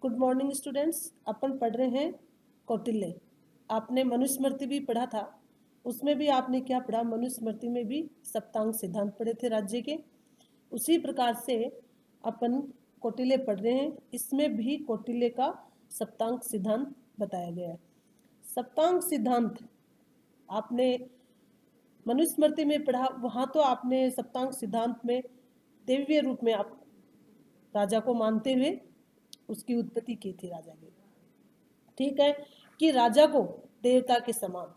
Good morning students. अपन पढ़ रहे हैं कौटिल्य। आपने मनुस्मृति भी पढ़ा था, उसमें भी आपने क्या पढ़ा? मनुस्मृति में भी सप्तांग सिद्धांत पढ़े थे राज्य के। उसी प्रकार से अपन कौटिल्य पढ़ रहे हैं, इसमें भी कौटिल्य का सप्तांग सिद्धांत बताया गया है। सप्तांग सिद्धांत आपने मनुस्मृति में पढ़ा, वहाँ तो आपने सप्तांग सिद्धांत में देवीय रूप में आप राजा को मानते हुए उसकी उत्पत्ति की थी राजा की। ठीक है कि राजा को देवता के समान,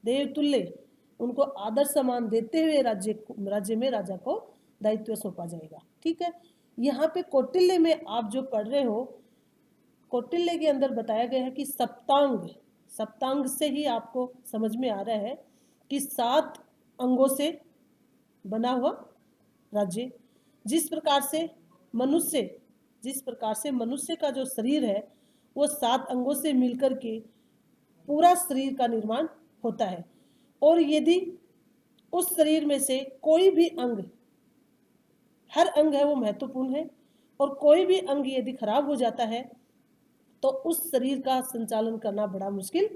देवतुल्य, उनको आदर सम्मान देते हुए राज्य में राजा को दायित्व सौंपा जाएगा। ठीक है, यहाँ पे कौटिल्य में आप जो पढ़ रहे हो, कौटिल्य के अंदर बताया गया है कि सप्तांग, सप्तांग से ही आपको समझ में आ रहा है कि 7 अंगों से बना हुआ राज्य। जिस प्रकार से मनुष्य का जो शरीर है वो 7 अंगों से मिलकर के पूरा शरीर का निर्माण होता है, और यदि उस शरीर में से कोई भी अंग, हर अंग है वो महत्वपूर्ण है, और कोई भी अंग यदि खराब हो जाता है तो उस शरीर का संचालन करना बड़ा मुश्किल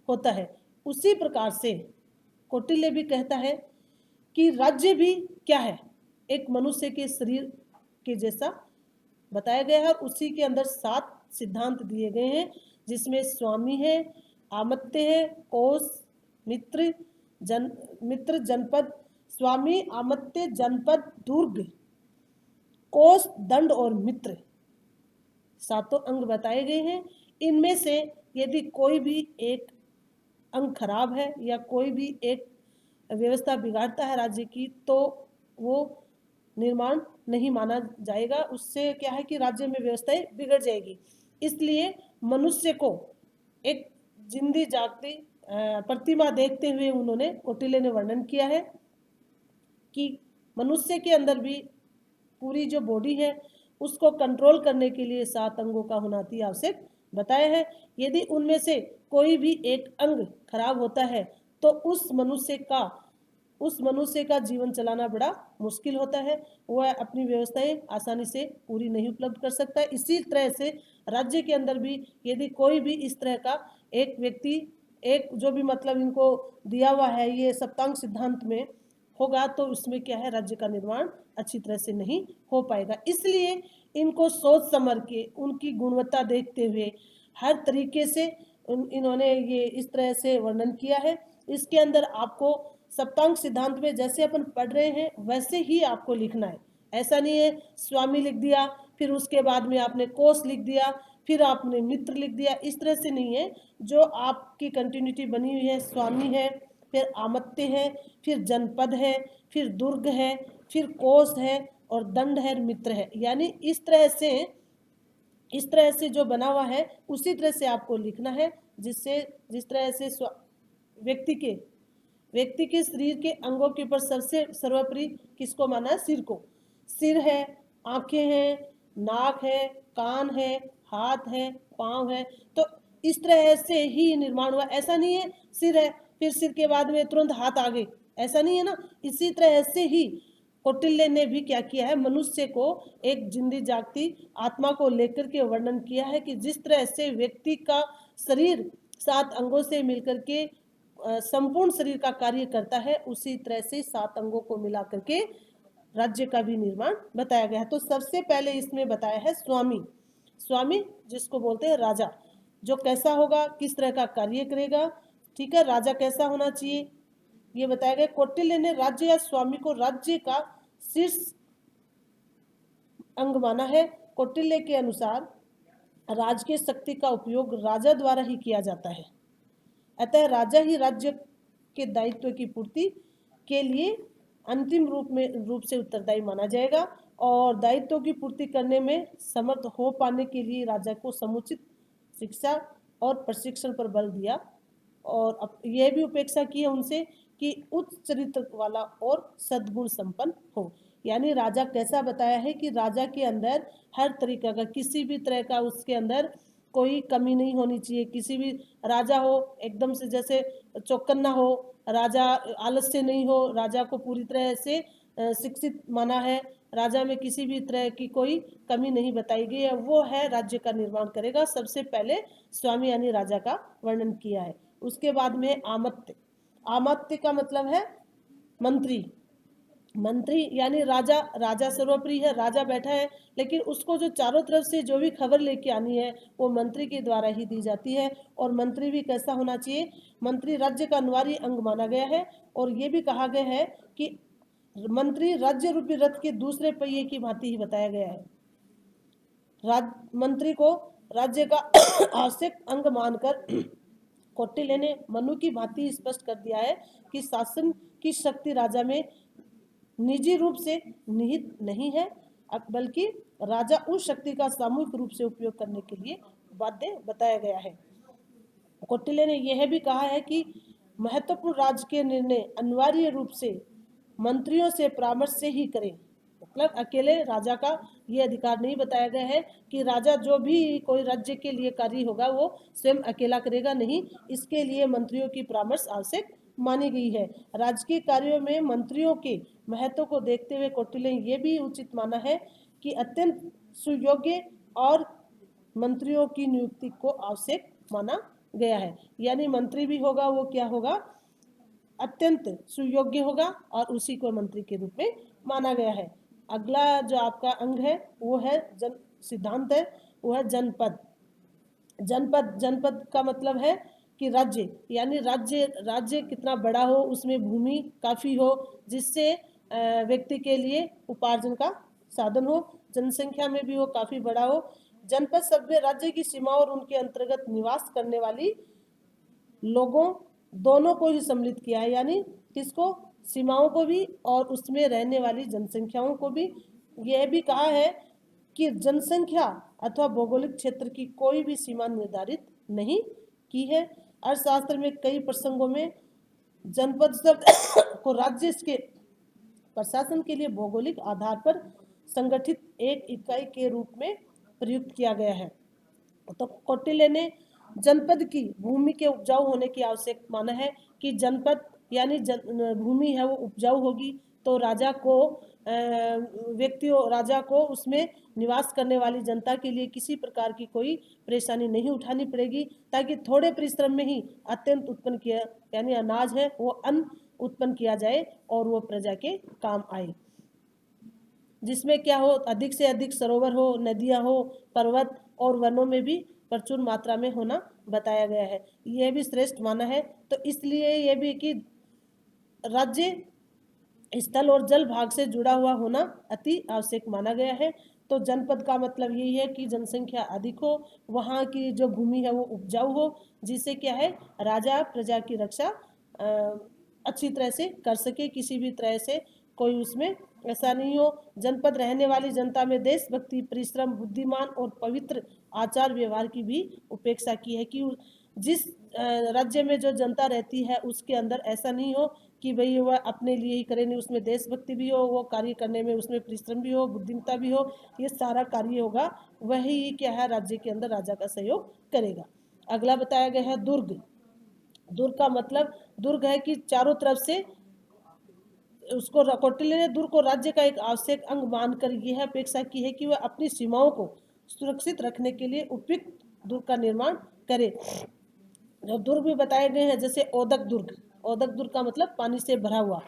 होता है। उसी प्रकार से कौटिल्य भी कहता है कि राज्य भी क्या है, एक मनुष्य के शरीर के जैसा बताया गया है, और उसी के अंदर 7 सिद्धांत दिए गए हैं, जिसमें स्वामी है, आमत्य है, कोश, मित्र, जनपद, स्वामी, आमत्य, जनपद, दुर्ग, कोश, दंड और मित्र, 7 अंग बताए गए हैं। इनमें से यदि कोई भी एक अंग खराब है या कोई भी एक व्यवस्था बिगाड़ता है राज्य की, तो वो निर्माण नहीं माना जाएगा। उससे क्या है कि राज्य में व्यवस्थाएं बिगड़ जाएगी। इसलिए मनुष्य को एक जिंदी जागती प्रतिमा देखते हुए उन्होंने, कौटिल्य ने वर्णन किया है कि मनुष्य के अंदर भी पूरी जो बॉडी है उसको कंट्रोल करने के लिए 7 अंगों का होना अति आवश्यक बताया है। यदि उनमें से कोई भी एक अंग खराब होता है तो उस मनुष्य का जीवन चलाना बड़ा मुश्किल होता है, वह अपनी व्यवस्थाएं आसानी से पूरी नहीं उपलब्ध कर सकता है। इसी तरह से राज्य के अंदर भी यदि कोई भी इस तरह का एक व्यक्ति, एक जो भी मतलब इनको दिया हुआ है ये सप्तांग सिद्धांत में होगा, तो उसमें क्या है, राज्य का निर्माण अच्छी तरह से नहीं हो पाएगा। इसलिए इनको सोच समझ के, उनकी गुणवत्ता देखते हुए हर तरीके से इन्होंने ये इस तरह से वर्णन किया है। इसके अंदर आपको सप्तांग सिद्धांत में जैसे अपन पढ़ रहे हैं वैसे ही आपको लिखना है। ऐसा नहीं है स्वामी लिख दिया फिर उसके बाद में आपने कोश लिख दिया फिर आपने मित्र लिख दिया, इस तरह से नहीं है। जो आपकी कंटिन्यूटी बनी हुई है, स्वामी है, फिर आमत्य है, फिर जनपद है, फिर दुर्ग है, फिर कोश है, और दंड है, मित्र है, यानी इस तरह से जो बना हुआ है उसी तरह से आपको लिखना है, जिस तरह से व्यक्ति के शरीर के अंगों के ऊपर सबसे सर्वोपरि किसको माना है? सिर को। सिर है, आंखें हैं, नाक है, कान है, हाथ है, पांव है, तो इस तरह से ही निर्माण हुआ। ऐसा नहीं है सिर है फिर सिर के बाद में तुरंत हाथ आ गए, ऐसा नहीं है ना। इसी तरह से ही कौटिल्य ने भी क्या किया है, मनुष्य को एक जिंदी जागती आत्मा को लेकर के वर्णन किया है कि जिस तरह से व्यक्ति का शरीर 7 अंगों से मिलकर के संपूर्ण शरीर का कार्य करता है, उसी तरह से 7 अंगों को मिला करके राज्य का भी निर्माण बताया गया है। तो सबसे पहले इसमें बताया है स्वामी जिसको बोलते हैं राजा, जो कैसा होगा, किस तरह का कार्य करेगा। ठीक है, राजा कैसा होना चाहिए ये बताया गया। कौटिल्य ने राज्य या स्वामी को राज्य का शीर्ष अंग माना है। कौटिल्य के अनुसार राजकीय शक्ति का उपयोग राजा द्वारा ही किया जाता है, अतः राजा ही राज्य के दायित्व की पूर्ति के लिए अंतिम रूप से उत्तरदायी माना जाएगा, और दायित्व की पूर्ति करने में समर्थ हो पाने के लिए राजा को समुचित शिक्षा और प्रशिक्षण पर बल दिया, और यह भी उपेक्षा की है उनसे कि उच्च चरित्र वाला और सद्गुण संपन्न हो। यानी राजा कैसा बताया है कि राजा के अंदर हर तरीका का, किसी भी तरह का उसके अंदर कोई कमी नहीं होनी चाहिए। किसी भी राजा हो एकदम से जैसे चौकन्ना हो, राजा आलस्य नहीं हो, राजा को पूरी तरह से शिक्षित माना है, राजा में किसी भी तरह की कोई कमी नहीं बताई गई है, वो है राज्य का निर्माण करेगा। सबसे पहले स्वामी यानी राजा का वर्णन किया है। उसके बाद में आमत्य। आमत्य का मतलब है मंत्री। मंत्री यानी राजा, राजा सर्वोपरि है, राजा बैठा है, लेकिन उसको जो चारों तरफ से जो भी खबर लेके आनी है वो मंत्री के द्वारा ही दी जाती है। और मंत्री भी कैसा होना चाहिए? मंत्री राज्य का अनिवार्य अंग माना गया है। और ये भी कहा गया है कि मंत्री राज्य रूपी रथ के दूसरे पहिए की भांति ही बताया गया है। मंत्री को राज्य का आवश्यक अंग मानकर कौटिल्य ने मनु की भांति स्पष्ट कर दिया है कि शासन की शक्ति राजा में निजी रूप से निहित नहीं है, बल्कि राजा उस शक्ति का सामूहिक रूप से उपयोग करने के लिए बाध्य बताया गया है। कौटिल्य ने यह भी कहा है कि महत्वपूर्ण राज्य के निर्णय अनिवार्य रूप से मंत्रियों से परामर्श से ही करें। मतलब अकेले राजा का ये अधिकार नहीं बताया गया है कि राजा जो भी कोई राज्य के लिए कार्य होगा वो स्वयं अकेला करेगा, नहीं, इसके लिए मंत्रियों की परामर्श आवश्यक मानी गई है। राजकीय कार्यों में मंत्रियों के महत्व को देखते हुए कौटिल्य ने यह भी उचित माना है कि अत्यंत सुयोग्य और मंत्रियों की नियुक्ति को आवश्यक माना गया है। यानी मंत्री भी होगा वो क्या होगा? अत्यंत सुयोग्य होगा और उसी को मंत्री के रूप में माना गया है। अगला जो आपका अंग है वो है सिद्धांत है, वो है जनपद। जनपद, जनपद का मतलब है कि राज्य, यानी राज्य कितना बड़ा हो, उसमें भूमि काफ़ी हो, जिससे व्यक्ति के लिए उपार्जन का साधन हो, जनसंख्या में भी वो काफ़ी बड़ा हो। जनपद शब्द में राज्य की सीमा और उनके अंतर्गत निवास करने वाली लोगों दोनों को ही सम्मिलित किया है, यानी किसको? सीमाओं को भी और उसमें रहने वाली जनसंख्याओं को भी। यह भी कहा है कि जनसंख्या अथवा भौगोलिक क्षेत्र की कोई भी सीमा निर्धारित नहीं की है। अर्थशास्त्र में कई प्रसंगों में जनपद शब्द को राज्य के प्रशासन के लिए भौगोलिक आधार पर संगठित एक इकाई के रूप में प्रयुक्त किया गया है। तो कौटिल्य ने जनपद की भूमि के उपजाऊ होने की आवश्यक माना है कि जनपद यानी भूमि है वो उपजाऊ होगी तो राजा को उसमें निवास करने वाली जनता के लिए किसी प्रकार की कोई परेशानी नहीं उठानी पड़ेगी, ताकि थोड़े परिश्रम में ही अत्यंत उत्पन्न किया यानी अनाज है वो अन्न उत्पन्न किया जाए और वो प्रजा के काम आए, जिसमें क्या हो? अधिक से अधिक सरोवर हो, नदियां हो, पर्वत और वनों में भी प्रचुर मात्रा में होना बताया गया है। यह भी श्रेष्ठ माना है। तो इसलिए यह भी कि राज्य स्थल और जल भाग से जुड़ा हुआ होना अति आवश्यक माना गया है। तो जनपद का मतलब यही है कि जनसंख्या अधिक हो, वहाँ की जो भूमि है वो उपजाऊ हो, जिससे क्या है राजा प्रजा की रक्षा अच्छी तरह से कर सके, किसी भी तरह से कोई उसमें ऐसा नहीं हो। जनपद रहने वाली जनता में देशभक्ति, परिश्रम, बुद्धिमान और पवित्र आचार व्यवहार की भी उपेक्षा की है कि जिस राज्य में जो जनता रहती है उसके अंदर ऐसा नहीं हो कि भाई वह अपने लिए ही करे, नहीं, उसमें देशभक्ति भी हो, वो कार्य करने में उसमें परिश्रम भी हो, बुद्धिमत्ता भी हो, ये सारा कार्य होगा, वही क्या है राज्य के अंदर राजा का सहयोग करेगा। अगला बताया गया है दुर्ग। दुर्ग का मतलब दुर्ग है कि चारों तरफ से उसको कौटिल्य ने दुर्ग को राज्य का एक आवश्यक अंग मानकर यह अपेक्षा की है कि वह अपनी सीमाओं को सुरक्षित रखने के लिए उपयुक्त दुर्ग का निर्माण करे। जो दुर्ग भी बताए गए हैं जैसे ओदक दुर्ग, ओदक दुर्ग का मतलब पानी से भरा हुआ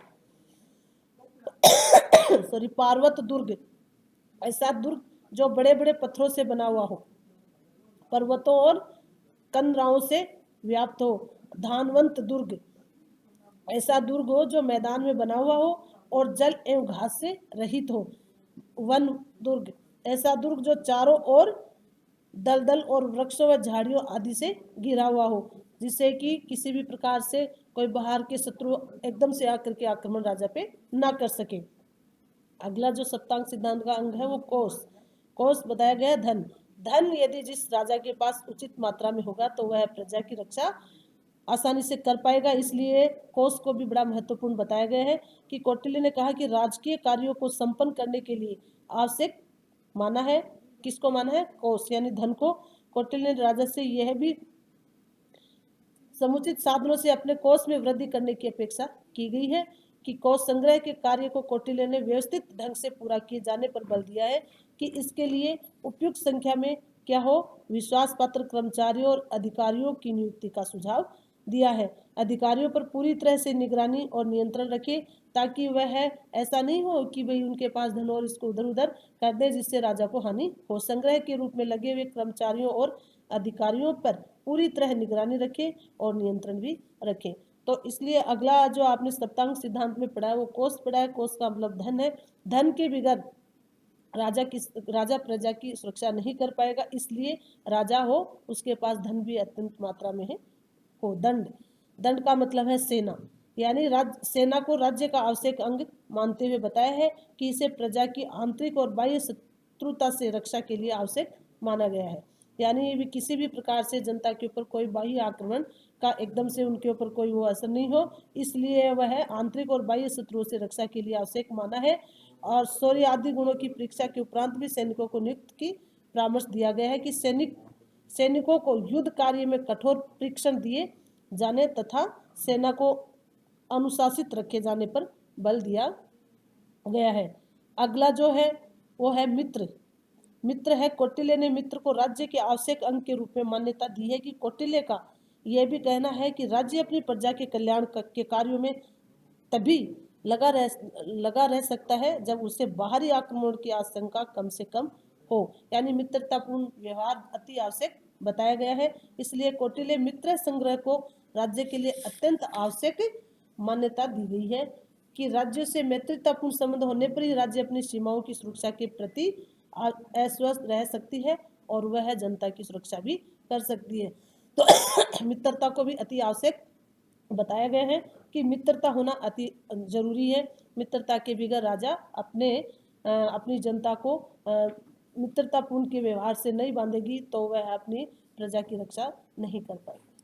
सॉरी, पार्वत दुर्ग, ऐसा दुर्ग जो बड़े बड़े पत्थरों से बना हुआ हो, पर्वतों और कंदराओं से व्याप्त हो। धानवंत दुर्ग, ऐसा दुर्ग हो जो मैदान में बना हुआ हो और जल एवं घास से रहित हो। वन दुर्ग, ऐसा दुर्ग जो चारों ओर दलदल और वृक्षों व झाड़ियों आदि से घिरा हुआ हो, जिससे कि किसी भी प्रकार से कोई बाहर के शत्रु एकदम से आकर के आक्रमण राजा पे ना कर सके। अगला जो सप्तांग सिद्धांत का अंग है वो कोष। कोष बताया गया है धन। धन यदि जिस राजा के पास उचित मात्रा में होगा तो वह प्रजा की रक्षा आसानी से कर पाएगा, इसलिए कोष को भी बड़ा महत्वपूर्ण बताया गया है कि कौटिल्य ने कहा कि राजकीय कार्यों को संपन्न करने के लिए आवश्यक माना है, किसको माना है? कोष यानी धन को। कौटिल्य ने राजा से यह भी समुचित साधनों से अपने कोष में वृद्धि करने की अपेक्षा की गई है कि कोष संग्रह के कार्य को कौटिल्य ने व्यवस्थित ढंग से पूरा किए जाने पर बल दिया है कि इसके लिए उपयुक्त संख्या में क्या हो, विश्वास पात्र कर्मचारियों और अधिकारियों की नियुक्ति का सुझाव दिया है। अधिकारियों पर पूरी तरह से निगरानी और नियंत्रण रखे ताकि वह ऐसा नहीं हो कि भाई उनके पास धन और इसको उधर उधर कर दे जिससे राजा को हानि हो। संग्रह के रूप में लगे हुए कर्मचारियों और अधिकारियों पर पूरी तरह निगरानी रखे और नियंत्रण भी रखे। तो इसलिए अगला जो आपने सप्तांग सिद्धांत में पढ़ा है वो कोष पढ़ा है। कोष का मतलब धन है। धन के बगैर राजा प्रजा की सुरक्षा नहीं कर पाएगा, इसलिए राजा हो उसके पास धन भी अत्यंत मात्रा में है हो। दंड का मतलब है सेना, यानी सेना को राज्य का आवश्यक अंग मानते हुए बताया है कि इसे प्रजा की आंतरिक और बाह्य शत्रुता से रक्षा के लिए आवश्यक माना गया है। यानी भी किसी भी प्रकार से जनता के ऊपर कोई बाह्य आक्रमण का एकदम से उनके ऊपर कोई वो असर नहीं हो, इसलिए वह आंतरिक और बाह्य शत्रुओं से रक्षा के लिए आवश्यक माना है। और शौर्य आदि गुणों की परीक्षा के उपरांत भी सैनिकों को नियुक्त की परामर्श दिया गया है कि सैनिकों को युद्ध कार्य में कठोर परीक्षण दिए जाने तथा सेना को अनुशासित रखे जाने पर बल दिया गया है। अगला जो है वो है मित्र है। कौटिल्य ने मित्र को राज्य के आवश्यक अंग के रूप में मान्यता दी है कि कौटिल्य का यह भी कहना है कि राज्य अपनी प्रजा के कल्याण के कार्यों में तभी लगा रह सकता है जब उसे बाहरी आक्रमण की आशंका कम से कम हो, यानी मित्रतापूर्ण व्यवहार अति आवश्यक बताया गया है। इसलिए कौटिल्य मित्र संग्रह को राज्य के लिए अत्यंत आवश्यक मान्यता दी गई है कि राज्य से मैत्रीतापूर्ण संबंध होने पर ही राज्य अपनी सीमाओं की सुरक्षा के प्रति अस्वस्थ रह सकती है और वह जनता की सुरक्षा भी कर सकती है। तो मित्रता को भी अति आवश्यक बताया गया है कि मित्रता होना अति जरूरी है। मित्रता के बगैर राजा अपनी जनता को मित्रतापूर्ण के व्यवहार से नहीं बांधेगी तो वह अपनी प्रजा की रक्षा नहीं कर पाएगी।